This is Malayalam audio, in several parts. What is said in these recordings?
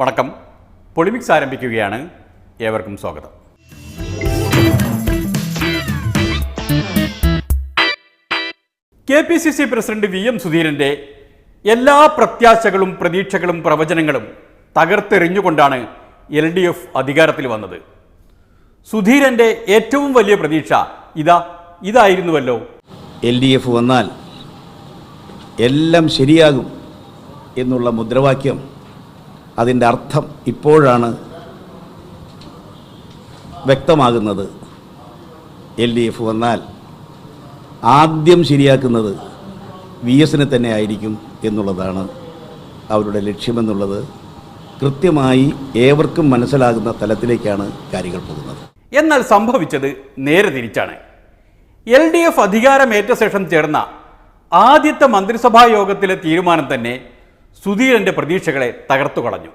വണക്കം. പൊളിമിക്സ് ആരംഭിക്കുകയാണ്. ഏവർക്കും സ്വാഗതം. KPCC പ്രസിഡന്റ് VM സുധീരൻ്റെ എല്ലാ പ്രത്യാശകളും പ്രതീക്ഷകളും പ്രവചനങ്ങളും തകർത്തെറിഞ്ഞുകൊണ്ടാണ് LDF അധികാരത്തിൽ വന്നത്. സുധീരൻ്റെ ഏറ്റവും വലിയ പ്രതീക്ഷ ഇതായിരുന്നുവല്ലോ. LDF വന്നാൽ എല്ലാം ശരിയാകും എന്നുള്ള മുദ്രാവാക്യം, അതിൻ്റെ അർത്ഥം ഇപ്പോഴാണ് വ്യക്തമാകുന്നത്. LDF വന്നാൽ ആദ്യം ശരിയാക്കുന്നത് VS തന്നെ ആയിരിക്കും എന്നുള്ളതാണ് അവരുടെ ലക്ഷ്യമെന്നുള്ളത് കൃത്യമായി ഏവർക്കും മനസ്സിലാകുന്ന തലത്തിലേക്കാണ് കാര്യങ്ങൾ പോകുന്നത്. എന്നാൽ സംഭവിച്ചത് നേരെ തിരിച്ചാണ്. LDF അധികാരമേറ്റ ശേഷം ചേർന്ന ആദ്യത്തെ മന്ത്രിസഭാ യോഗത്തിലെ തീരുമാനം തന്നെ സുധീരൻ്റെ പ്രതീക്ഷകളെ തകർത്തു കളഞ്ഞു.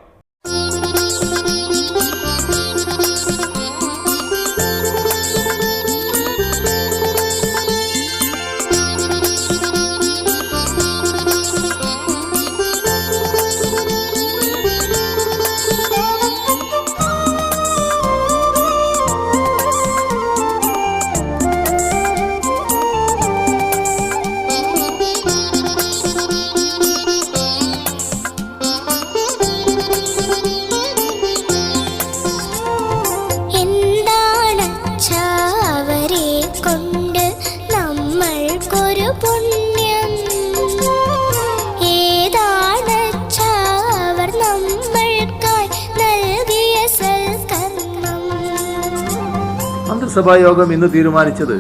മന്ത്രിസഭായോഗം ഇന്ന് തീരുമാനിച്ചത്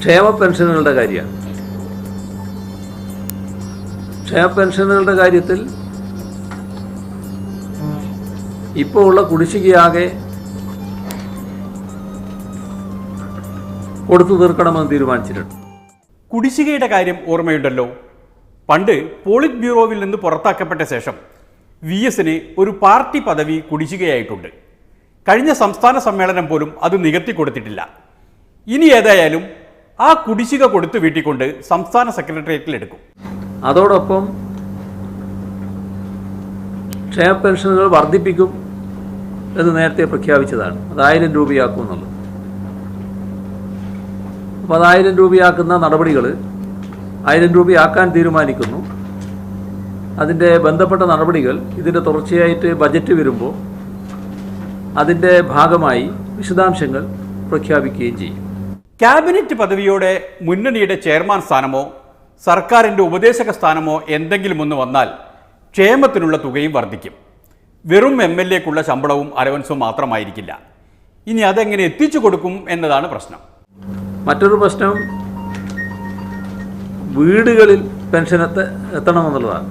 ക്ഷേമ പെൻഷനുകളുടെ കാര്യമാണ്. ക്ഷേമ പെൻഷനുകളുടെ കാര്യത്തിൽ ഇപ്പോൾ ഉള്ള കുടിശ്ശികയാകെ കൊടുത്തു തീർക്കണമെന്ന് തീരുമാനിച്ചിട്ടുണ്ട്. കുടിശ്ശികയുടെ കാര്യം ഓർമ്മയുണ്ടല്ലോ. പണ്ട് പോളിറ്റ് ബ്യൂറോവിൽ നിന്ന് പുറത്താക്കപ്പെട്ട ശേഷം VSന് ഒരു പാർട്ടി പദവി കുടിശ്ശികയായിട്ടുണ്ട്. കഴിഞ്ഞ സംസ്ഥാന സമ്മേളനം പോലും അത് നികത്തി കൊടുത്തിട്ടില്ല. ഇനി ഏതായാലും ആ കുടിശ്ശിക കൊടുത്തു വീട്ടിക്കൊണ്ട് സംസ്ഥാന സെക്രട്ടേറിയറ്റിൽ എടുക്കും. അതോടൊപ്പം ക്ഷേമ പെൻഷനുകൾ വർദ്ധിപ്പിക്കും എന്ന് നേരത്തെ പ്രഖ്യാപിച്ചതാണ്. അത് 1000 രൂപയാക്കും എന്നുള്ളത്. അപ്പോൾ 1000 രൂപയാക്കുന്ന നടപടികൾ 1000 രൂപയാക്കാൻ തീരുമാനിക്കുന്നു. അതിൻ്റെ ബന്ധപ്പെട്ട നടപടികൾ ഇതിൻ്റെ തുടർച്ചയായിട്ട് ബജറ്റ് വരുമ്പോൾ അതിൻ്റെ ഭാഗമായി വിശദാംശങ്ങൾ പ്രഖ്യാപിക്കുകയും ചെയ്യും. ക്യാബിനറ്റ് പദവിയോടെ മുന്നണിയുടെ ചെയർമാൻ സ്ഥാനമോ സർക്കാരിൻ്റെ ഉപദേശക സ്ഥാനമോ എന്തെങ്കിലും ഒന്ന് വന്നാൽ ക്ഷേമത്തിനുള്ള തുകയും വർദ്ധിക്കും. വെറും MLAക്കുള്ള ശമ്പളവും അലവൻസും മാത്രമായിരിക്കില്ല. ഇനി അതെങ്ങനെ എത്തിച്ചു കൊടുക്കും എന്നതാണ് പ്രശ്നം. മറ്റൊരു പ്രശ്നം വീടുകളിൽ പെൻഷൻ എത്തണമെന്നുള്ളതാണ്.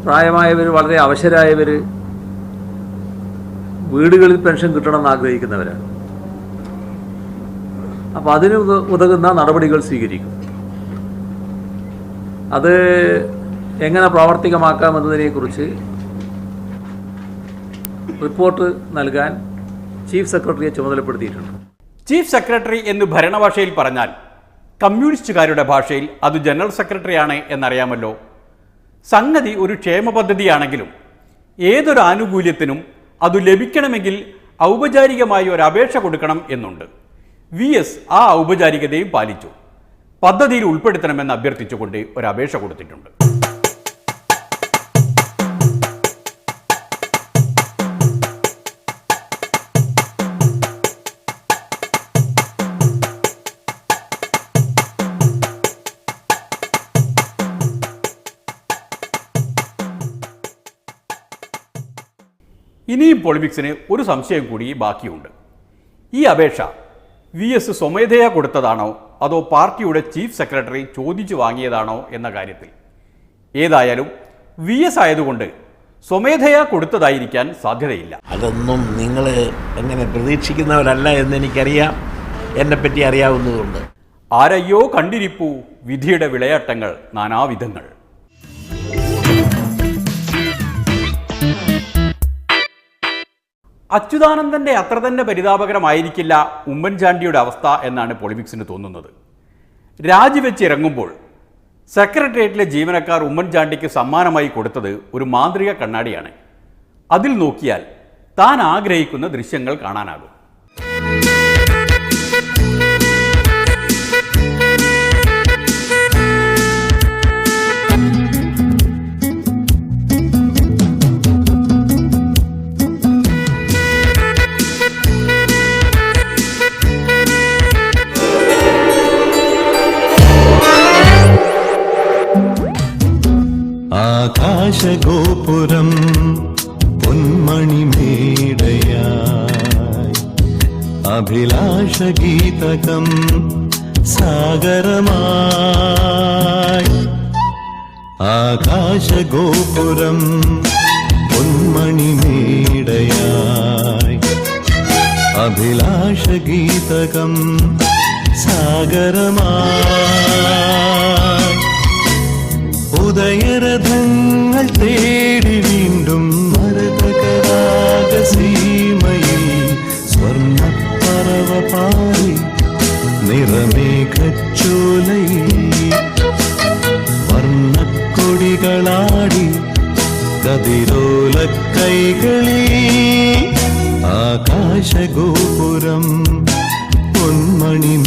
പ്രായമായവർ, വളരെ അവശരായവർ വീടുകളിൽ പെൻഷൻ കിട്ടണമെന്ന് ആഗ്രഹിക്കുന്നവരാണ്. അപ്പോൾ അതിന് ഉതകുന്ന നടപടികൾ സ്വീകരിക്കും. അത് എങ്ങനെ പ്രാവർത്തികമാക്കാമെന്നതിനെക്കുറിച്ച് റിപ്പോർട്ട് നൽകാൻ ചീഫ് സെക്രട്ടറിയെ ചുമതലപ്പെടുത്തിയിട്ടുണ്ട്. ചീഫ് സെക്രട്ടറി എന്ന് ഭരണഭാഷയിൽ പറഞ്ഞാൽ കമ്മ്യൂണിസ്റ്റുകാരുടെ ഭാഷയിൽ അത് ജനറൽ സെക്രട്ടറിയാണ് എന്നറിയാമല്ലോ. സംഗതി ഒരു ക്ഷേമ പദ്ധതിയാണെങ്കിലും ഏതൊരു ആനുകൂല്യത്തിനും അത് ലഭിക്കണമെങ്കിൽ ഔപചാരികമായി ഒരു അപേക്ഷ കൊടുക്കണം എന്നുണ്ട്. VS ആ ഔപചാരികതയും പാലിച്ചു. പദ്ധതിയിൽ ഉൾപ്പെടുത്തണമെന്ന് അഭ്യർത്ഥിച്ചുകൊണ്ട് ഒരു അപേക്ഷ കൊടുത്തിട്ടുണ്ട്. ഇനിയും പൊളിമിക്സിന് ഒരു സംശയം കൂടി ബാക്കിയുണ്ട്. ഈ അപേക്ഷ VS സ്വമേധയാ കൊടുത്തതാണോ അതോ പാർട്ടിയുടെ ചീഫ് സെക്രട്ടറി ചോദിച്ചു വാങ്ങിയതാണോ എന്ന കാര്യത്തിൽ. ഏതായാലും VS ആയതുകൊണ്ട് സ്വമേധയാ കൊടുത്തതായിരിക്കാൻ സാധ്യതയില്ല. അതൊന്നും നിങ്ങൾ എങ്ങനെ പ്രതീക്ഷിക്കുന്നവരല്ല എന്നെനിക്കറിയാം, എന്നെപ്പറ്റി അറിയാവുന്നതുകൊണ്ട്. ആരയ്യോ കണ്ടിരിപ്പൂ വിധിയുടെ വിളയാട്ടങ്ങൾ നാനാവിധങ്ങൾ. അച്യുതാനന്ദൻ്റെ അത്ര തന്നെ പരിതാപകരമായിരിക്കില്ല ഉമ്മൻചാണ്ടിയുടെ അവസ്ഥ എന്നാണ് പൊളിമിക്സിന് തോന്നുന്നത്. രാജിവെച്ചിറങ്ങുമ്പോൾ സെക്രട്ടേറിയറ്റിലെ ജീവനക്കാർ ഉമ്മൻചാണ്ടിക്ക് സമ്മാനമായി കൊടുത്തത് ഒരു മാന്ത്രിക കണ്ണാടിയാണ്. അതിൽ നോക്കിയാൽ താൻ ആഗ്രഹിക്കുന്ന ദൃശ്യങ്ങൾ കാണാനാകും. ആകാശഗോപുരം പൊന്മണിമേടയായി അഭിലാഷഗീതകം സാഗരമായി. ആകാശഗോപുരം പൊന്മണിമേടയായി അഭിലാഷഗീതകം സാഗരമായി. ഉദയരഥങ്ങൾ തേടി വീണ്ടും മരതകരാഗസീമയിൽ സ്വർണ്ണപ്പറവ പാറി നിറമേഘച്ചോലയിൽ വർണ്ണക്കൊടികളാടി കതിരോലക്കൈകളിൽ. ആകാശഗോപുരം പൊന്മണിമേടയായി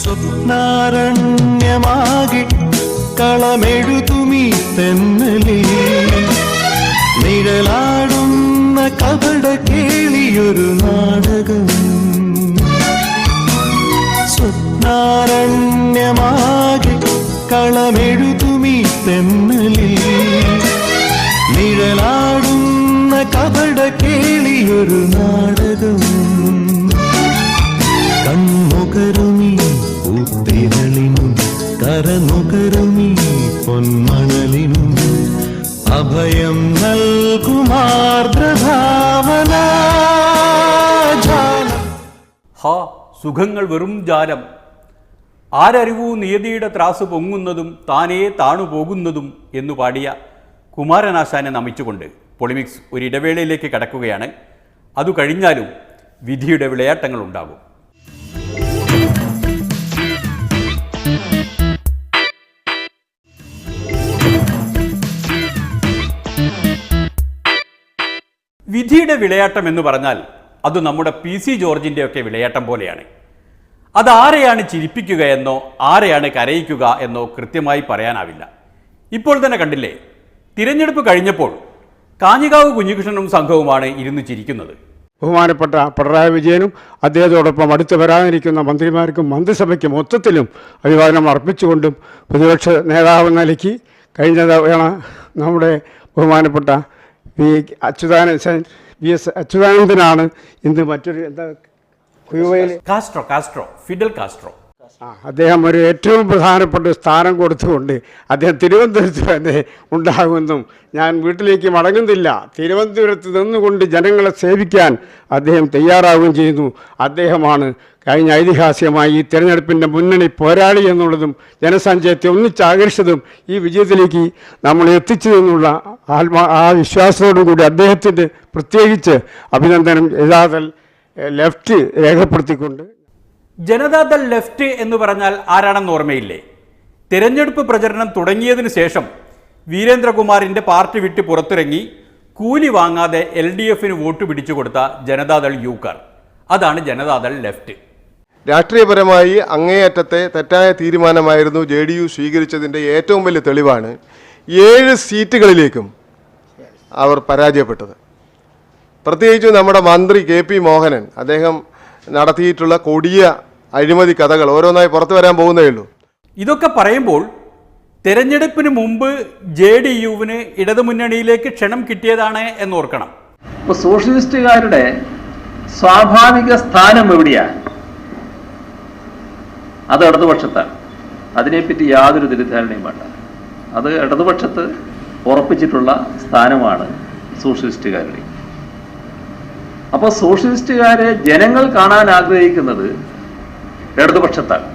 സ്വപ്നാരണ്യമാകെ കളമെഴുതുമീ തെന്നലിൽ നിഴലാടുന്ന കപട കേളിയൊരു നാടകം. സ്വപ്നാരണ്യമാകെ കളമെഴുതുമീ തെന്നലിൽ നിഴലാടുന്ന കപട കേളിയൊരു നാടകം. കൺമുകരുമീ പൂത്തിരളിനും കരനുകരുമീ പൊന്മണലിനും അഭയം നൽകുമാർദ്രഭാവന. ഹാ, സുഖങ്ങൾ വെറും ജാലം. ആരറിവൂ നിയതിയുടെ ത്രാസ് പൊങ്ങുന്നതും താനേ താണുപോകുന്നതും എന്നു പാടിയ കുമാരനാശാനെ നമിച്ചുകൊണ്ട് പൊളിമിക്സ് ഒരു ഇടവേളയിലേക്ക് കടക്കുകയാണ്. അതു കഴിഞ്ഞാലും വിധിയുടെ വിളയാട്ടങ്ങൾ ഉണ്ടാകും. വിധിയുടെ വിളയാട്ടം എന്ന് പറഞ്ഞാൽ അത് നമ്മുടെ PC ജോർജിൻ്റെയൊക്കെ വിളയാട്ടം പോലെയാണ്. അതാരെയാണ് ചിരിപ്പിക്കുക എന്നോ ആരെയാണ് കരയിക്കുക എന്നോ കൃത്യമായി പറയാനാവില്ല. ഇപ്പോൾ തന്നെ കണ്ടില്ലേ, തിരഞ്ഞെടുപ്പ് കഴിഞ്ഞപ്പോൾ കാഞ്ഞികാവ് കുഞ്ഞികൃഷ്ണനും സംഘവുമാണ് ഇരുന്ന് ചിരിക്കുന്നത്. ബഹുമാനപ്പെട്ട പിണറായി വിജയനും അദ്ദേഹത്തോടൊപ്പം അടുത്ത് വരാനിരിക്കുന്ന മന്ത്രിമാർക്കും മന്ത്രിസഭയ്ക്കും മൊത്തത്തിലും അഭിവാദനം അർപ്പിച്ചുകൊണ്ടും പ്രതിപക്ഷ നേതാവ് നിലയ്ക്ക് കഴിഞ്ഞ തവണ നമ്മുടെ ബഹുമാനപ്പെട്ട VS അച്യുതാനന്ദനാണ് ഇന്ന് മറ്റൊരു ക്യൂബയിൽ ഫിഡൽ കാസ്ട്രോ അദ്ദേഹം ഒരു ഏറ്റവും പ്രധാനപ്പെട്ട സ്ഥാനം കൊടുത്തുകൊണ്ട് അദ്ദേഹം തിരുവനന്തപുരത്ത് തന്നെ ഉണ്ടാകുമെന്നും ഞാൻ വീട്ടിലേക്ക് മടങ്ങുന്നില്ല, തിരുവനന്തപുരത്ത് നിന്നുകൊണ്ട് ജനങ്ങളെ സേവിക്കാൻ അദ്ദേഹം തയ്യാറാവുകയും ചെയ്യുന്നു. അദ്ദേഹമാണ് കഴിഞ്ഞ ഐതിഹാസികമായി ഈ തിരഞ്ഞെടുപ്പിൻ്റെ മുന്നണി പോരാളി എന്നുള്ളതും ജനസഞ്ചയത്തെ ഒന്നിച്ചാകർഷിച്ചതും ഈ വിജയത്തിലേക്ക് നമ്മൾ എത്തിച്ചതെന്നുള്ള ആ വിശ്വാസത്തോടു കൂടി അദ്ദേഹത്തിൻ്റെ പ്രത്യേകിച്ച് അഭിനന്ദനം ജനതാദൾ ലെഫ്റ്റ് രേഖപ്പെടുത്തിക്കൊണ്ട്. ജനതാദൾ ലെഫ്റ്റ് എന്ന് പറഞ്ഞാൽ ആരാണെന്ന് ഓർമ്മയില്ലേ? തിരഞ്ഞെടുപ്പ് പ്രചരണം തുടങ്ങിയതിന് ശേഷം വീരേന്ദ്രകുമാറിൻ്റെ പാർട്ടി വിട്ട് പുറത്തിറങ്ങി കൂലി വാങ്ങാതെ LDFന് വോട്ട് പിടിച്ചു കൊടുത്ത ജനതാദൾ യൂക്കാർ, അതാണ് ജനതാദൾ ലെഫ്റ്റ്. രാഷ്ട്രീയപരമായി അങ്ങേയറ്റത്തെ തെറ്റായ തീരുമാനമായിരുന്നു JDU സ്വീകരിച്ചതിൻ്റെ ഏറ്റവും വലിയ തെളിവാണ് 7 സീറ്റുകളിലേക്കും അവർ പരാജയപ്പെട്ടത്. പ്രത്യേകിച്ച് നമ്മുടെ മന്ത്രി KP മോഹനൻ അദ്ദേഹം നടത്തിയിട്ടുള്ള കൊടിയ അഴിമതി കഥകൾ ഓരോന്നായി പുറത്തു വരാൻ പോകുന്നേ ഉള്ളൂ. ഇതൊക്കെ പറയുമ്പോൾ തെരഞ്ഞെടുപ്പിന് മുമ്പ് JDUവിന് ഇടതുമുന്നണിയിലേക്ക് ക്ഷണം കിട്ടിയതാണ് എന്നോർക്കണം. ഇപ്പോൾ സോഷ്യലിസ്റ്റുകാരുടെ സ്വാഭാവിക സ്ഥാനം എവിടെയാണ്? അത് ഇടതുപക്ഷത്താണ്. അതിനെപ്പറ്റി യാതൊരു തെറ്റിദ്ധാരണയും വേണ്ട. അത് ഇടതുപക്ഷത്ത് ഉറപ്പിച്ചിട്ടുള്ള സ്ഥാനമാണ് സോഷ്യലിസ്റ്റുകാരുടെ. അപ്പോൾ സോഷ്യലിസ്റ്റുകാരെ ജനങ്ങൾ കാണാൻ ആഗ്രഹിക്കുന്നത് ഇടതുപക്ഷത്താണ്.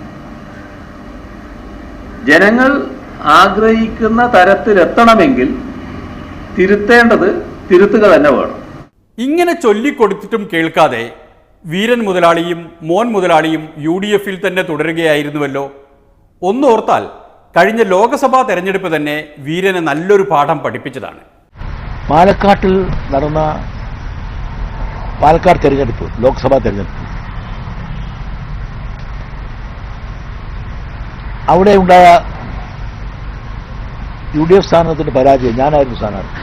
ജനങ്ങൾ ആഗ്രഹിക്കുന്ന തരത്തിലെത്തണമെങ്കിൽ തിരുത്തേണ്ടത് തിരുത്തുക തന്നെ വേണം. ഇങ്ങനെ ചൊല്ലിക്കൊടുത്തിട്ടും കേൾക്കാതെ വീരൻ മുതലാളിയും മോൻ മുതലാളിയും UDF തന്നെ തുടരുകയായിരുന്നുവല്ലോ. ഒന്നോർത്താൽ കഴിഞ്ഞ ലോക്സഭാ തെരഞ്ഞെടുപ്പ് തന്നെ വീരനെ നല്ലൊരു പാഠം പഠിപ്പിച്ചതാണ്. പാലക്കാട്ടിൽ നടന്ന പാലക്കാട് തെരഞ്ഞെടുപ്പ്, ലോക്സഭാ തെരഞ്ഞെടുപ്പ്, അവിടെ ഉണ്ടായ UDF സ്ഥാനാർത്ഥിയുടെ പരാജയം, ഞാനായിരുന്നു സ്ഥാനാർത്ഥി.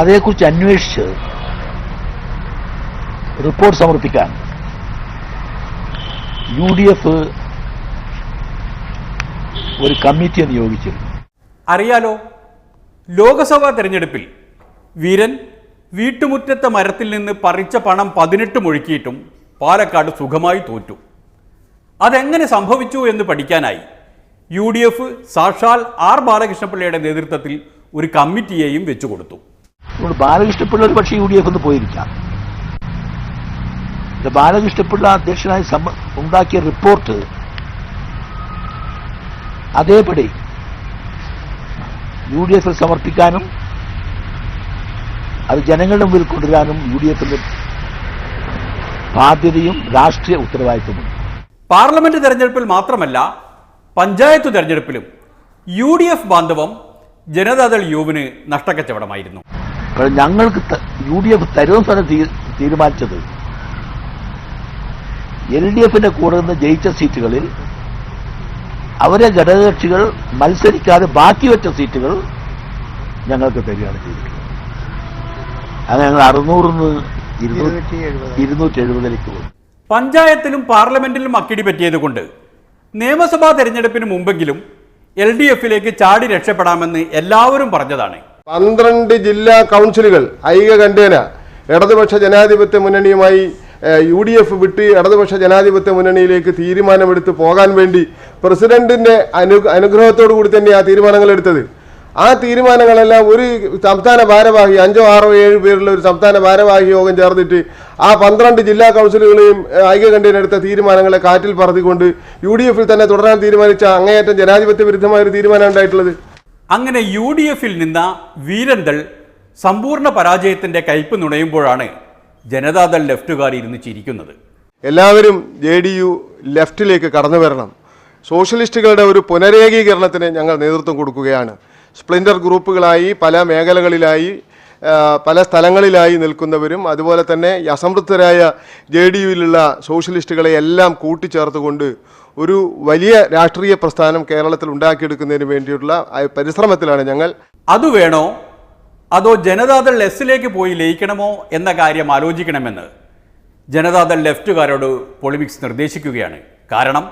അതേക്കുറിച്ച് അന്വേഷിച്ച് റിപ്പോർട്ട് സമർപ്പിക്കാൻ UDF ഒരു കമ്മിറ്റിയെ നിയോഗിച്ചിരുന്നു. അറിയാലോ, ലോക്സഭാ തെരഞ്ഞെടുപ്പിൽ വീരൻ വീട്ടുമുറ്റത്തെ മരത്തിൽ നിന്ന് പറിച്ച പണം 18 ഒഴുക്കിയിട്ടും പാലക്കാട് സുഖമായി തോറ്റു. അതെങ്ങനെ സംഭവിച്ചു എന്ന് പഠിക്കാനായി UDF സാക്ഷാൽ R. ബാലകൃഷ്ണപിള്ളയുടെ നേതൃത്വത്തിൽ ഒരു കമ്മിറ്റിയെയും വെച്ചുകൊടുത്തു. ബാലകൃഷ്ണപിള്ള ഒരു പക്ഷേ UDF ഒന്ന് പോയിരിക്കാം. ബാലകൃഷ്ണപിള്ള അധ്യക്ഷനായി ഉണ്ടാക്കിയ റിപ്പോർട്ട് അതേപടി UDF സമർപ്പിക്കാനും അത് ജനങ്ങളുടെ മുമ്പിൽ കൊണ്ടുവരാനും UDF ബാധ്യതയും രാഷ്ട്രീയ ഉത്തരവാദിത്വമുണ്ട്. പാർലമെന്റ് തെരഞ്ഞെടുപ്പിൽ മാത്രമല്ല, പഞ്ചായത്ത് തെരഞ്ഞെടുപ്പിലും UDF ബാന്ധവം ജനതാദൾ യുവിന് നഷ്ടക്കച്ചവടമായിരുന്നു. ഞങ്ങൾക്ക് UDF തരുമെന്നാണ് തീരുമാനിച്ചത്. LDFന്റെ കൂടെ നിന്ന് ജയിച്ച സീറ്റുകളിൽ അവരെ ഘടകകക്ഷികൾ മത്സരിക്കാതെ ബാക്കി വെച്ച സീറ്റുകൾ ഞങ്ങൾക്ക് തരികയാണ് ചെയ്തിട്ടുള്ളത്. അത് ഞങ്ങൾ 600-270ലേക്ക് പോകും. പഞ്ചായത്തിലും പാർലമെന്റിലും അക്കിടി പറ്റിയതുകൊണ്ട് നിയമസഭാ തെരഞ്ഞെടുപ്പിന് മുമ്പെങ്കിലും LDFിലേക്ക് ചാടി രക്ഷപ്പെടാമെന്ന് എല്ലാവരും പറഞ്ഞതാണ്. 12 ജില്ലാ കൗൺസിലുകൾ ഐകകണ്ഠേന ഇടതുപക്ഷ ജനാധിപത്യ മുന്നണിയുമായി UDF വിട്ട് ഇടതുപക്ഷ ജനാധിപത്യ മുന്നണിയിലേക്ക് തീരുമാനമെടുത്ത് പോകാൻ വേണ്ടി പ്രസിഡന്റിന്റെ അനുഗ്രഹത്തോടു കൂടി തന്നെ ആ തീരുമാനങ്ങൾ എടുത്തത്. ആ തീരുമാനങ്ങളെല്ലാം ഒരു സംസ്ഥാന ഭാരവാഹി 5, 6, 7 പേരുള്ള ഒരു സംസ്ഥാന ഭാരവാഹി യോഗം ചേർന്നിട്ട് ആ 12 ജില്ലാ കൗൺസിലുകളെയും ഐക്യകണ്ഠേന എടുത്ത തീരുമാനങ്ങളെ കാറ്റിൽ പറത്തിക്കൊണ്ട് UDFിൽ തന്നെ തുടരാൻ തീരുമാനിച്ച അങ്ങേയറ്റം ജനാധിപത്യ വിരുദ്ധമായ ഒരു തീരുമാനം ഉണ്ടായിട്ടുള്ളത്. അങ്ങനെ UDFിൽ നിന്ന വീരന്തൾ സമ്പൂർണ്ണ പരാജയത്തിന്റെ കയ്പ് നുണയുമ്പോഴാണ് ജനതാദൾ ലെഫ്റ്റുകാർ ഇരുന്ന് ചിരിക്കുന്നത്. എല്ലാവരും JDU ലെഫ്റ്റിലേക്ക് കടന്നു വരണം. സോഷ്യലിസ്റ്റുകളുടെ ഒരു പുനരേകീകരണത്തിന് ഞങ്ങൾ നേതൃത്വം കൊടുക്കുകയാണ്. സ്പ്ലിൻഡർ ഗ്രൂപ്പുകളായി പല മേഖലകളിലായി പല സ്ഥലങ്ങളിലായി നിൽക്കുന്നവരും അതുപോലെ തന്നെ അസംതൃപ്തരായ JDUവിലുള്ള സോഷ്യലിസ്റ്റുകളെ എല്ലാം കൂട്ടിച്ചേർത്തുകൊണ്ട് ഒരു വലിയ രാഷ്ട്രീയ പ്രസ്ഥാനം കേരളത്തിൽ ഉണ്ടാക്കിയെടുക്കുന്നതിന് വേണ്ടിയിട്ടുള്ള പരിശ്രമത്തിലാണ് ഞങ്ങൾ. അത് വേണോ അതോ ജനതാദൾ എസിലേക്ക് പോയി ലയിക്കണമോ എന്ന കാര്യം ആലോചിക്കണമെന്ന് ജനതാദൾ ലെഫ്റ്റുകാരോട് പൊളിമിക്സ് നിർദ്ദേശിക്കുകയാണ്. കാരണം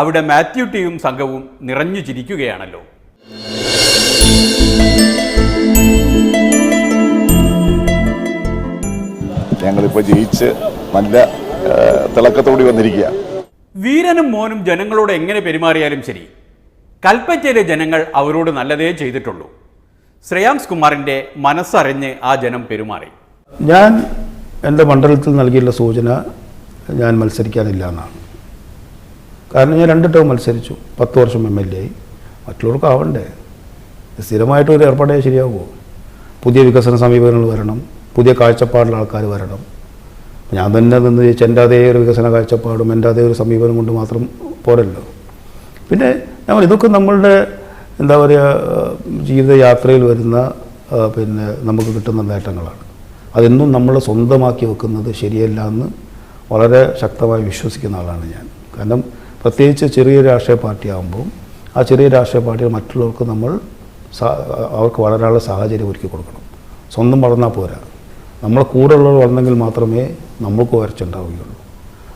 അവിടെ മാത്യു ടിയും സംഘവും നിറഞ്ഞു ചിരിക്കുകയാണല്ലോ. ഞങ്ങളിപ്പോൾ ജയിച്ച് നല്ല തിളക്കത്തോടി വന്നിരിക്കുക. വീരനും മോനും ജനങ്ങളോട് എങ്ങനെ പെരുമാറിയാലും ശരി, കൽപ്പറ്റയിലെ ജനങ്ങൾ അവരോട് നല്ലതേ ചെയ്തിട്ടുള്ളൂ. ശ്രേയാംസ് കുമാറിൻ്റെ മനസ്സറിഞ്ഞ് ആ ജനം പെരുമാറി. ഞാൻ എൻ്റെ മണ്ഡലത്തിൽ നൽകിയുള്ള സൂചന ഞാൻ മത്സരിക്കാനില്ല എന്നാണ്. കാരണം ഞാൻ 2 ടേം മത്സരിച്ചു, 10 വർഷം MLA ആയി. മറ്റുള്ളവർക്ക് ആവണ്ടേ? സ്ഥിരമായിട്ടൊരു ഏർപ്പാടേ ശരിയാവുമോ? പുതിയ വികസന സമീപനങ്ങൾ വരണം, പുതിയ കാഴ്ചപ്പാടുള്ള ആൾക്കാർ വരണം. ഞാൻ തന്നെ നിന്ന് ചോദിച്ചാൽ എൻ്റെ അതേ ഒരു വികസന കാഴ്ചപ്പാടും എൻ്റെ അതേ ഒരു സമീപനം കൊണ്ട് മാത്രം പോരല്ലോ. പിന്നെ നമ്മൾ ഇതൊക്കെ നമ്മളുടെ എന്താ പറയുക ജീവിതയാത്രയിൽ വരുന്ന പിന്നെ നമുക്ക് കിട്ടുന്ന നേട്ടങ്ങളാണ്. അതെന്നും നമ്മൾ സ്വന്തമാക്കി വെക്കുന്നത് ശരിയല്ല എന്ന് വളരെ ശക്തമായി വിശ്വസിക്കുന്ന ആളാണ് ഞാൻ. കാരണം പ്രത്യേകിച്ച് ചെറിയ രാഷ്ട്രീയ പാർട്ടി ആകുമ്പോൾ ആ ചെറിയ രാഷ്ട്രീയ പാർട്ടികൾ മറ്റുള്ളവർക്ക് നമ്മൾ അവർക്ക് വളരാനുള്ള സാഹചര്യം ഒരുക്കി കൊടുക്കണം. സ്വന്തം വളർന്നാൽ പോരാ, നമ്മളെ കൂടെ ഉള്ളവർ വളർന്നെങ്കിൽ മാത്രമേ നമുക്ക് ഉയർച്ചുണ്ടാവുകയുള്ളൂ.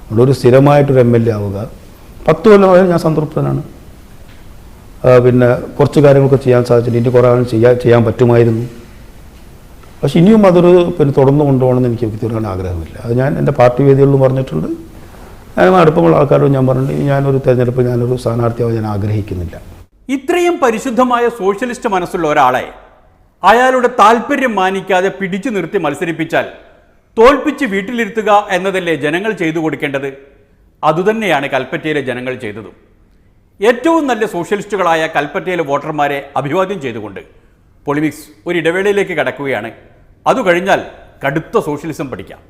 നമ്മളൊരു സ്ഥിരമായിട്ടൊരു MLA ആവുക. 10 കൊല്ലമായാലും ഞാൻ സംതൃപ്തനാണ്. പിന്നെ കുറച്ച് കാര്യങ്ങളൊക്കെ ചെയ്യാൻ സാധിച്ചില്ല, ഇനി കുറേ ചെയ്യാൻ പറ്റുമായിരുന്നു. പക്ഷെ ഇനിയും അതൊരു പിന്നെ തുടർന്ന് കൊണ്ടുപോകണമെന്ന് എനിക്ക് വ്യക്തിപരമായ ആഗ്രഹമില്ല. അത് ഞാൻ എൻ്റെ പാർട്ടി വേദികളിലും പറഞ്ഞിട്ടുണ്ട്. ഞാൻ അടുപ്പമുള്ള ആൾക്കാരോട് ഞാൻ പറഞ്ഞിട്ടുണ്ട്, ഞാനൊരു തെരഞ്ഞെടുപ്പ് ഞാനൊരു സ്ഥാനാർത്ഥിയാവാൻ ഞാൻ ആഗ്രഹിക്കുന്നില്ല. ഇത്രയും പരിശുദ്ധമായ സോഷ്യലിസ്റ്റ് മനസ്സുള്ള ഒരാളെ അയാളുടെ താല്പര്യം മാനിക്കാതെ പിടിച്ചു നിർത്തി മത്സരിപ്പിച്ചാൽ തോൽപ്പിച്ച് വീട്ടിലിരുത്തുക എന്നതല്ലേ ജനങ്ങൾ ചെയ്തു കൊടുക്കേണ്ടത്? അതുതന്നെയാണ് കൽപ്പറ്റയിലെ ജനങ്ങൾ ചെയ്തതും. ഏറ്റവും നല്ല സോഷ്യലിസ്റ്റുകളായ കൽപ്പറ്റയിലെ വോട്ടർമാരെ അഭിവാദ്യം ചെയ്തുകൊണ്ട് പൊളിമിക്സ് ഒരു ഇടവേളയിലേക്ക് കടക്കുകയാണ്. അതു കഴിഞ്ഞാൽ കടുത്ത സോഷ്യലിസം പഠിക്കാം.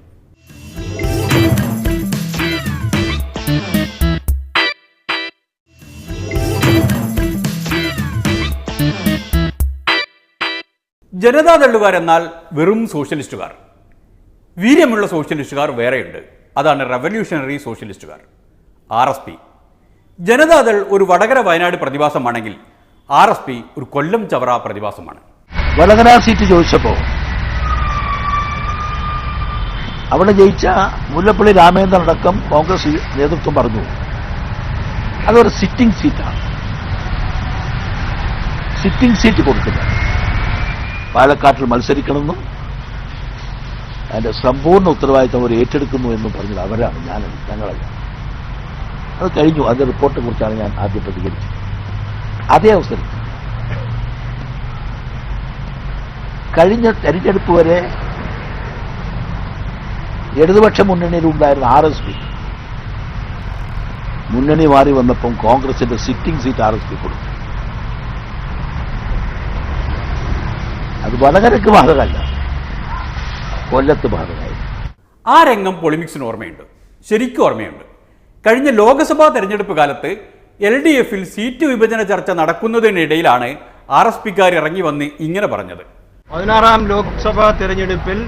ജനതാദളുകാരെന്നാൽ വെറും സോഷ്യലിസ്റ്റുകാർ. വീര്യമുള്ള സോഷ്യലിസ്റ്റുകാർ വേറെയുണ്ട്. അതാണ് റവല്യൂഷണറി സോഷ്യലിസ്റ്റുകാർ, RSP. ജനതാദൾ ഒരു വടകര വയനാട് പ്രതിഭാസമാണെങ്കിൽ RSP ഒരു കൊല്ലം ചവറ പ്രതിഭാസമാണ്. വടകര സീറ്റ് ചോദിച്ചപ്പോൾ അവിടെ ജയിച്ച മുല്ലപ്പള്ളി രാമേന്ദ്രൻ അടക്കം കോൺഗ്രസ് നേതൃത്വം പറഞ്ഞു അതൊരു സിറ്റിംഗ് സീറ്റാണ്, സിറ്റിംഗ് സീറ്റ് കൊടുക്കുന്നത്. പാലക്കാട്ടിൽ മത്സരിക്കണമെന്നും അതിന്റെ സമ്പൂർണ്ണ ഉത്തരവാദിത്തം അവർ ഏറ്റെടുക്കുന്നു എന്നും പറഞ്ഞത് അവരാണ്, ഞങ്ങളല്ല. അത് കഴിഞ്ഞു. അതിന്റെ റിപ്പോർട്ടിനെ കുറിച്ചാണ് ഞാൻ ആദ്യം പ്രതികരിച്ചത്. അതേ അവസരം കഴിഞ്ഞ തെരഞ്ഞെടുപ്പ് വരെ ഇടതുപക്ഷ മുന്നണിയിലുണ്ടായിരുന്ന RSP മുന്നണി മാറി വന്നപ്പം കോൺഗ്രസിന്റെ സിറ്റിംഗ് സീറ്റ് RSP കൊടുത്തു. അത് വടകരക്ക് ബാധകമല്ല, കൊല്ലത്ത് ബാധകമായി. ആ രംഗം പൊളിമിക്സിന് ഓർമ്മയുണ്ട്, ശരിക്കും ഓർമ്മയുണ്ട്. കഴിഞ്ഞ ലോക്സഭാ തെരഞ്ഞെടുപ്പ് കാലത്ത് LDFൽ സീറ്റ് വിഭജന ചർച്ച നടക്കുന്നതിനിടയിലാണ് RSPക്കാർ ഇറങ്ങി വന്ന് ഇങ്ങനെ പറഞ്ഞത്. 16ാം ലോക്സഭാ തെരഞ്ഞെടുപ്പിൽ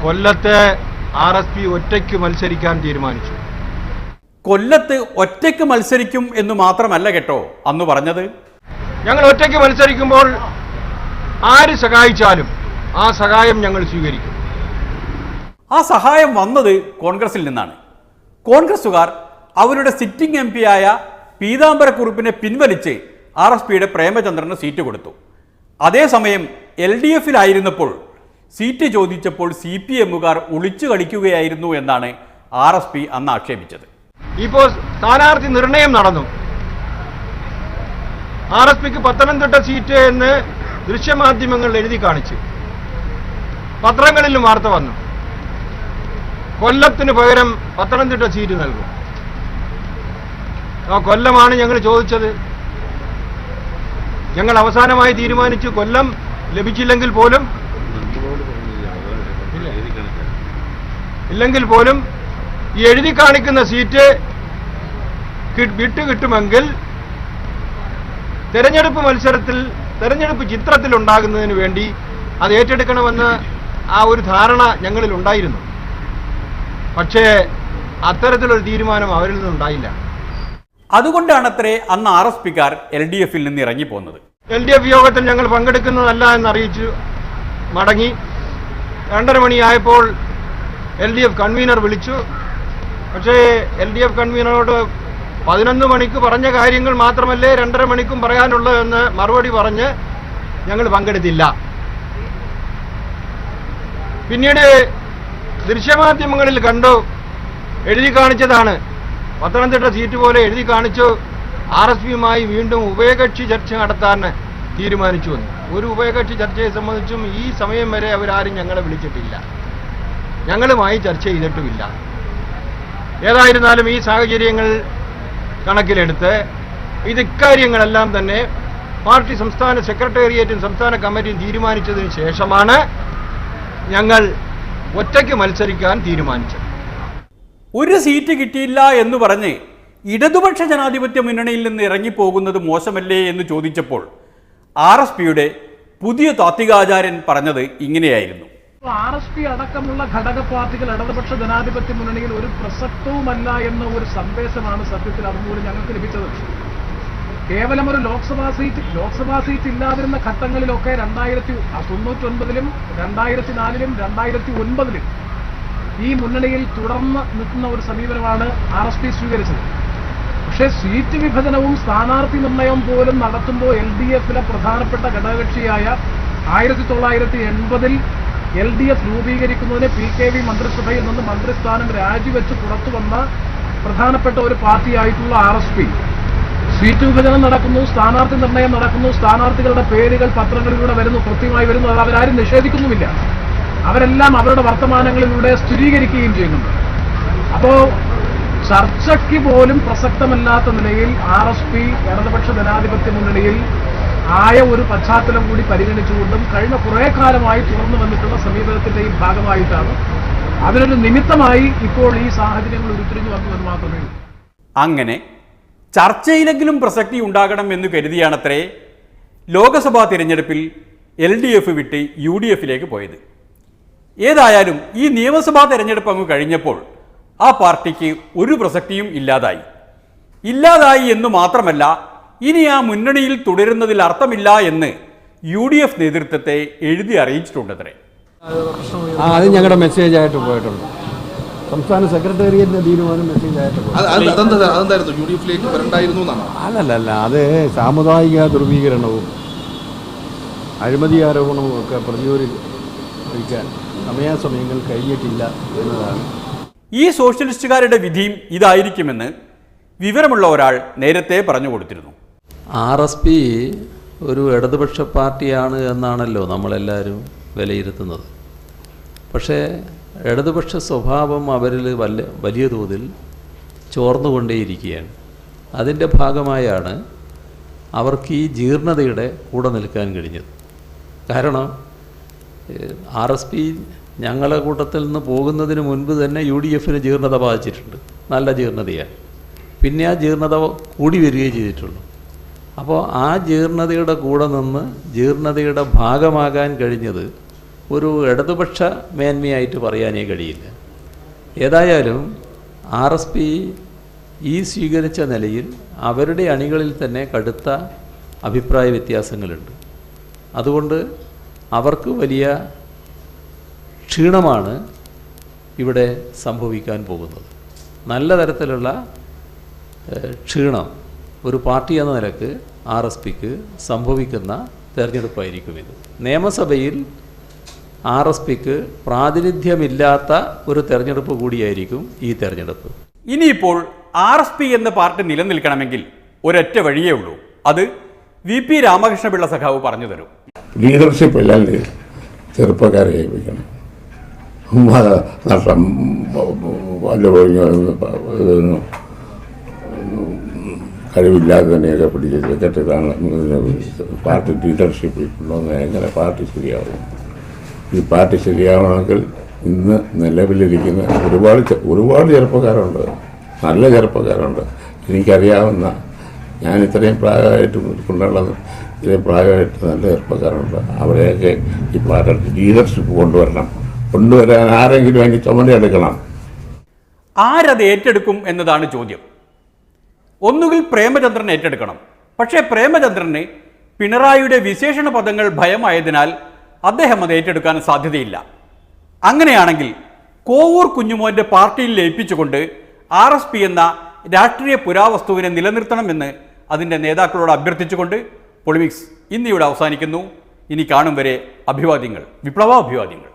കൊല്ലത്ത് RSP ഒറ്റയ്ക്ക് മത്സരിക്കാൻ തീരുമാനിച്ചു. കൊല്ലത്ത് ഒറ്റയ്ക്ക് മത്സരിക്കും എന്ന് മാത്രമല്ല കേട്ടോ അന്ന് പറഞ്ഞത്. ഞങ്ങൾ ഒറ്റയ്ക്ക് മത്സരിക്കുമ്പോൾ ആര് സഹായിച്ചാലും ആ സഹായം ഞങ്ങൾ സ്വീകരിക്കും. ആ സഹായം വന്നത് കോൺഗ്രസിൽ നിന്നാണ്. കോൺഗ്രസുകാർ അവരുടെ സിറ്റിംഗ് MP ആയ പീതാംബരക്കുറുപ്പിനെ പിൻവലിച്ച് RSPയുടെ പ്രേമചന്ദ്രന് സീറ്റ് കൊടുത്തു. അതേസമയം LDFലായിരുന്നപ്പോൾ സീറ്റ് ചോദിച്ചപ്പോൾ CPMകാർ ഒളിച്ചു കളിക്കുകയായിരുന്നു എന്നാണ് RSP അന്ന് ആക്ഷേപിച്ചത്. ഇപ്പോൾ സ്ഥാനാർത്ഥി നിർണയം നടന്നു. RSPക്ക് പത്തനംതിട്ട സീറ്റ് എന്ന് ദൃശ്യമാധ്യമങ്ങൾ എഴുതി കാണിച്ചു, പത്രങ്ങളിലും വാർത്ത വന്നു. കൊല്ലത്തിന് പകരം പത്തനംതിട്ട സീറ്റ് നൽകും. ആ കൊല്ലമാണ് ഞങ്ങൾ ചോദിച്ചത്. ഞങ്ങൾ അവസാനമായി തീരുമാനിച്ചു കൊല്ലം ലഭിച്ചില്ലെങ്കിൽ പോലും ഈ എഴുതി കാണിക്കുന്ന സീറ്റ് വിട്ടുകിട്ടുമെങ്കിൽ തെരഞ്ഞെടുപ്പ് ചിത്രത്തിൽ ഉണ്ടാകുന്നതിന് വേണ്ടി അത് ഏറ്റെടുക്കണമെന്ന് ആ ഒരു ധാരണ ഞങ്ങളിൽ ഉണ്ടായിരുന്നു. പക്ഷേ അത്തരത്തിലൊരു തീരുമാനം അവരിൽ നിന്നുണ്ടായില്ല. അതുകൊണ്ടാണത്രേ അന്ന് RSPക്കാർ LDFൽ നിന്ന് ഇറങ്ങിപ്പോന്നത്. LDF യോഗത്തിൽ ഞങ്ങൾ പങ്കെടുക്കുന്നതല്ല എന്നറിയിച്ചു മടങ്ങി. 2:30 മണിയായപ്പോൾ LDF കൺവീനർ വിളിച്ചു. പക്ഷേ LDF കൺവീനറോട് 11 മണിക്ക് പറഞ്ഞ കാര്യങ്ങൾ മാത്രമല്ലേ 2:30 മണിക്കും പറയാനുള്ളതെന്ന് മറുപടി പറഞ്ഞ് ഞങ്ങൾ പങ്കെടുത്തില്ല. പിന്നീട് ദൃശ്യമാധ്യമങ്ങളിൽ കണ്ടു, എഴുതി കാണിച്ചതാണ്. പത്തനംതിട്ട സീറ്റ് പോലെ എഴുതി കാണിച്ചു. RSPയുമായി വീണ്ടും ഉഭയകക്ഷി ചർച്ച നടത്താൻ തീരുമാനിച്ചു വന്നു. ഒരു ഉഭയകക്ഷി ചർച്ചയെ സംബന്ധിച്ചും ഈ സമയം വരെ അവരാരും ഞങ്ങളെ വിളിച്ചിട്ടില്ല, ഞങ്ങളുമായി ചർച്ച ചെയ്തിട്ടുമില്ല. ഏതായിരുന്നാലും ഈ സാഹചര്യങ്ങൾ കണക്കിലെടുത്ത് ഇക്കാര്യങ്ങളെല്ലാം തന്നെ പാർട്ടി സംസ്ഥാന സെക്രട്ടേറിയറ്റും സംസ്ഥാന കമ്മിറ്റിയും തീരുമാനിച്ചതിന് ശേഷമാണ് ഞങ്ങൾ ഒറ്റയ്ക്ക് മത്സരിക്കാൻ തീരുമാനിച്ചത്. ഒരു സീറ്റ് കിട്ടിയില്ല എന്ന് പറഞ്ഞ് ഇടതുപക്ഷ ജനാധിപത്യ മുന്നണിയിൽ നിന്ന് ഇറങ്ങിപ്പോകുന്നത് മോശമല്ലേ എന്ന് ചോദിച്ചപ്പോൾ RSPയുടെ പുതിയ താത്വികാചാര്യൻ പറഞ്ഞത് ഇങ്ങനെയായിരുന്നു. RSP അടക്കമുള്ള ഘടക പാർട്ടികൾ ഇടതുപക്ഷ ജനാധിപത്യ മുന്നണിയിൽ ഒരു പ്രസക്തവുമല്ല എന്ന ഒരു സന്ദേശമാണ് സത്യത്തിൽ അതുമൂലം ഞങ്ങൾക്ക് ലഭിച്ചത്. കേവലം ഒരു ലോക്സഭാ സീറ്റ് ഇല്ലാതിരുന്ന ഘട്ടങ്ങളിലൊക്കെ 1999-ലും 2004-ലും 2009-ലും ഈ മുന്നണിയിൽ തുടർന്ന് നിൽക്കുന്ന ഒരു സമീപനമാണ് RSP സ്വീകരിച്ചത്. പക്ഷേ സീറ്റ് വിഭജനവും സ്ഥാനാർത്ഥി നിർണയവും പോലും നടത്തുമ്പോൾ LDFലെ പ്രധാനപ്പെട്ട ഘടകകക്ഷിയായ 1980-ൽ LDF രൂപീകരിക്കുന്നതിന് PKV മന്ത്രിസഭയിൽ നിന്ന് മന്ത്രിസ്ഥാനം രാജിവെച്ച് പുറത്തു വന്ന പ്രധാനപ്പെട്ട ഒരു പാർട്ടിയായിട്ടുള്ള RSP സീറ്റ് വിഭജനം നടക്കുന്നു, സ്ഥാനാർത്ഥി നിർണയം നടക്കുന്നു, സ്ഥാനാർത്ഥികളുടെ പേരുകൾ പത്രങ്ങളിലൂടെ വരുന്നു, കൃത്യമായി വരുന്നു. അത് അവരാരും നിഷേധിക്കുന്നുമില്ല. അവരെല്ലാം അവരുടെ വർത്തമാനങ്ങളിലൂടെ സ്ഥിരീകരിക്കുകയും ചെയ്യുന്നുണ്ട്. അപ്പോൾ ചർച്ചയ്ക്ക് പോലും പ്രസക്തമല്ലാത്ത നിലയിൽ RSP ഇടതുപക്ഷ ജനാധിപത്യ മുന്നണിയിൽ ആയ ഒരു പശ്ചാത്തലം കൂടി പരിഗണിച്ചുകൊണ്ടും കഴിഞ്ഞ കുറേ കാലമായി തുറന്നു വന്നിട്ടുള്ള സമീപനത്തിന്റെയും ഭാഗമായിട്ടാണ് അതിനൊരു നിമിത്തമായി ഇപ്പോൾ ഈ സാഹചര്യങ്ങൾ ഉരുത്തിരിഞ്ഞു വന്നു എന്ന് മാത്രമേ ഉള്ളൂ. അങ്ങനെ ചർച്ചയിലെങ്കിലും പ്രസക്തി ഉണ്ടാകണം എന്ന് കരുതിയാണത്രേ ലോക്സഭാ തിരഞ്ഞെടുപ്പിൽ LDF വിട്ട് UDFിലേക്ക് പോയത്. ഏതായാലും ഈ നിയമസഭാ തെരഞ്ഞെടുപ്പ് അങ്ങ് കഴിഞ്ഞപ്പോൾ ആ പാർട്ടിക്ക് ഒരു പ്രസക്തിയും ഇല്ലാതായി എന്ന് മാത്രമല്ല, ഇനി ആ മുന്നണിയിൽ തുടരുന്നതിൽ അർത്ഥമില്ല എന്ന് UDF നേതൃത്വത്തെ എഴുതി അറിയിച്ചിട്ടുണ്ടത്രേ. അത് ഞങ്ങളുടെ മെസ്സേജ് ആയിട്ട് പോയിട്ടുണ്ട്. സംസ്ഥാന സെക്രട്ടേറിയറ്റിന്റെ തീരുമാനം മെസ്സേജ് ആയിട്ട് അല്ലല്ല, അത് സാമുദായിക ധ്രുവീകരണവും അഴിമതി ആരോപണവും ഒക്കെ പ്രതിരോധിക്കാൻ സമയാസമയങ്ങൾ കഴിഞ്ഞിട്ടില്ല എന്നതാണ്. ഈ സോഷ്യലിസ്റ്റുകാരുടെ വിധിയും ഇതായിരിക്കുമെന്ന് വിവരമുള്ള ഒരാൾ നേരത്തെ പറഞ്ഞു കൊടുത്തിരുന്നു. RSP ഒരു ഇടതുപക്ഷ പാർട്ടിയാണ് എന്നാണല്ലോ നമ്മളെല്ലാവരും വിലയിരുത്തുന്നത്. പക്ഷേ ഇടതുപക്ഷ സ്വഭാവം അവരിൽ വലിയ തോതിൽ ചോർന്നുകൊണ്ടേയിരിക്കുകയാണ്. അതിൻ്റെ ഭാഗമായാണ് അവർക്ക് ഈ ജീർണതയുടെ കൂടെ നിൽക്കാൻ കഴിഞ്ഞത്. കാരണം RSP ഞങ്ങളുടെ കൂട്ടത്തിൽ നിന്ന് പോകുന്നതിന് മുൻപ് തന്നെ UDFന് ജീർണത ബാധിച്ചിട്ടുണ്ട്, നല്ല ജീർണതയാണ്. പിന്നെ ആ ജീർണത കൂടി വരികയും ചെയ്തിട്ടുള്ളൂ. അപ്പോൾ ആ ജീർണതയുടെ കൂടെ നിന്ന് ജീർണതയുടെ ഭാഗമാകാൻ കഴിഞ്ഞത് ഒരു ഇടതുപക്ഷ മേന്മയായിട്ട് പറയാനേ കഴിയില്ല. ഏതായാലും RSP ഈ സ്വീകരിച്ച നിലയിൽ അവരുടെ അണികളിൽ തന്നെ കടുത്ത അഭിപ്രായ വ്യത്യാസങ്ങളുണ്ട്. അതുകൊണ്ട് അവർക്ക് വലിയ ക്ഷീണമാണ് ഇവിടെ സംഭവിക്കാൻ പോകുന്നത്. നല്ല തരത്തിലുള്ള ക്ഷീണം ഒരു പാർട്ടി എന്ന നിലക്ക് RSPക്ക് സംഭവിക്കുന്ന തെരഞ്ഞെടുപ്പായിരിക്കും ഇത്. നിയമസഭയിൽ RSPക്ക് പ്രാതിനിധ്യമില്ലാത്ത ഒരു തെരഞ്ഞെടുപ്പ് കൂടിയായിരിക്കും ഈ തെരഞ്ഞെടുപ്പ്. ഇനിയിപ്പോൾ RSP എന്ന പാർട്ടി നിലനിൽക്കണമെങ്കിൽ ഒരൊറ്റ വഴിയേ ഉള്ളൂ. അത് VP രാമകൃഷ്ണപിള്ള സഖാവ് പറഞ്ഞു തരും. ലീഡർഷിപ്പ് അല്ലാണ്ട് ചെറുപ്പക്കാരെ ഏൽപ്പിക്കണം. കഴിവില്ലാത്തതിനെയൊക്കെ പിടിച്ച് സെക്രട്ടറിയാണ് പാർട്ടി ലീഡർഷിപ്പിൽ കൊണ്ടുവന്ന് എങ്ങനെ പാർട്ടി ശരിയാവും? ഈ പാർട്ടി ശരിയാവണമെങ്കിൽ ഇന്ന് നിലവിലിരിക്കുന്ന ഒരുപാട് ചെറുപ്പക്കാരുണ്ട്, നല്ല ചെറുപ്പക്കാരുണ്ട്. എനിക്കറിയാവുന്ന, ഞാൻ ഇത്രയും പ്രായമായിട്ട് കൊണ്ടുള്ളത്, ഇത്രയും പ്രായമായിട്ട് നല്ല ചെറുപ്പക്കാരുണ്ട്. അവരെയൊക്കെ ഈ പാർട്ടി ലീഡർഷിപ്പ് കൊണ്ടുവരാൻ ആരെങ്കിലും അതിന് ചുമതലയെടുക്കണം. ആരത് ഏറ്റെടുക്കും എന്നതാണ് ചോദ്യം. ഒന്നുകിൽ പ്രേമചന്ദ്രൻ ഏറ്റെടുക്കണം. പക്ഷേ പ്രേമചന്ദ്രന് പിണറായിയുടെ വിശേഷണ പദങ്ങൾ ഭയമായതിനാൽ അദ്ദേഹം അത് ഏറ്റെടുക്കാൻ സാധ്യതയില്ല. അങ്ങനെയാണെങ്കിൽ കോവൂർ കുഞ്ഞുമോൻ്റെ പാർട്ടിയിൽ ലയിപ്പിച്ചുകൊണ്ട് RSP എന്ന രാഷ്ട്രീയ പുരാവസ്തുവിനെ നിലനിർത്തണമെന്ന് അതിൻ്റെ നേതാക്കളോട് അഭ്യർത്ഥിച്ചുകൊണ്ട് പൊളിമിക്സ് ഇന്നിവിടെ അവസാനിക്കുന്നു. ഇനി കാണും വരെ അഭിവാദ്യങ്ങൾ, വിപ്ലവാഭിവാദ്യങ്ങൾ.